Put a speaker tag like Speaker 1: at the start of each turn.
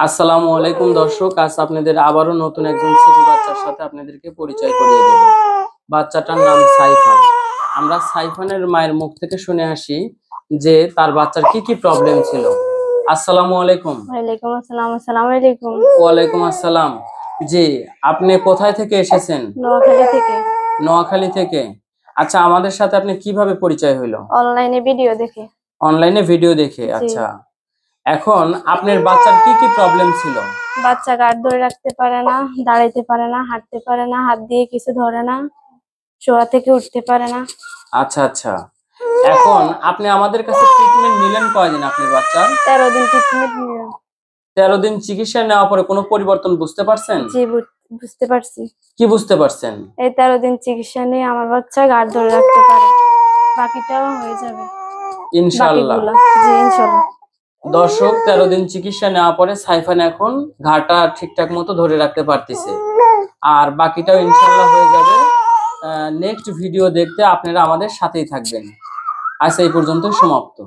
Speaker 1: আসসালামু আলাইকুম দর্শক, আজ আপনাদের আবারও নতুন একজন ছোট বাচ্চার সাথে আপনাদেরকে পরিচয় করিয়ে দেব। বাচ্চাটার নাম সাইফান। আমরা সাইফানের মায়ের মুখ থেকে শুনে আসি যে তার বাচ্চার কি কি প্রবলেম ছিল। আসসালামু আলাইকুম।
Speaker 2: ওয়ালাইকুম আসসালাম। আসসালামু আলাইকুম।
Speaker 1: ওয়ালাইকুম আসসালাম। জি, আপনি কোথায় থেকে এসেছেন?
Speaker 2: নোয়াখালী থেকে।
Speaker 1: নোয়াখালী থেকে। আচ্ছা, আমাদের সাথে আপনি কিভাবে পরিচয় হইলো?
Speaker 2: অনলাইনে ভিডিও দেখে।
Speaker 1: অনলাইনে ভিডিও দেখে।
Speaker 2: জি।
Speaker 1: আচ্ছা, এখন আপনার বাচ্চার কি কি প্রবলেম ছিল?
Speaker 2: বাচ্চা গার্ড ধরে রাখতে পারে না, দাঁড়াইতে পারে না, হাঁটতে পারে না, হাত দিয়ে কিছু ধরে না, শোয়া থেকে উঠতে পারে না।
Speaker 1: আচ্ছা আচ্ছা, এখন আপনি আমাদের কাছে ট্রিটমেন্ট নিলেন কয়দিন আপনার বাচ্চার?
Speaker 2: 13 দিন ট্রিটমেন্ট নিলাম।
Speaker 1: 13 দিন চিকিৎসা নেওয়ার পরে কোনো পরিবর্তন বুঝতে পারছেন?
Speaker 2: জি, বুঝতে পারছি।
Speaker 1: কি বুঝতে পারছেন?
Speaker 2: এই 13 দিন চিকিৎসা নিয়ে আমার বাচ্চা গার্ড ধরে রাখতে পারে। বাকিটাও হয়ে যাবে
Speaker 1: ইনশাআল্লাহ।
Speaker 2: জি, ইনশাআল্লাহ।
Speaker 1: দর্শক, 13 দিন চিকিৎসা নেওয়ার পরে সাইফান এখন ঘাড়টা ঠিকঠাক মতো ধরে রাখতে পারতেছে, আর বাকিটাও ইনশাআল্লাহ হয়ে যাবে। নেক্সট ভিডিও দেখতে আপনারা আমাদের সাথেই থাকবেন। আজ এই পর্যন্ত সমাপ্ত।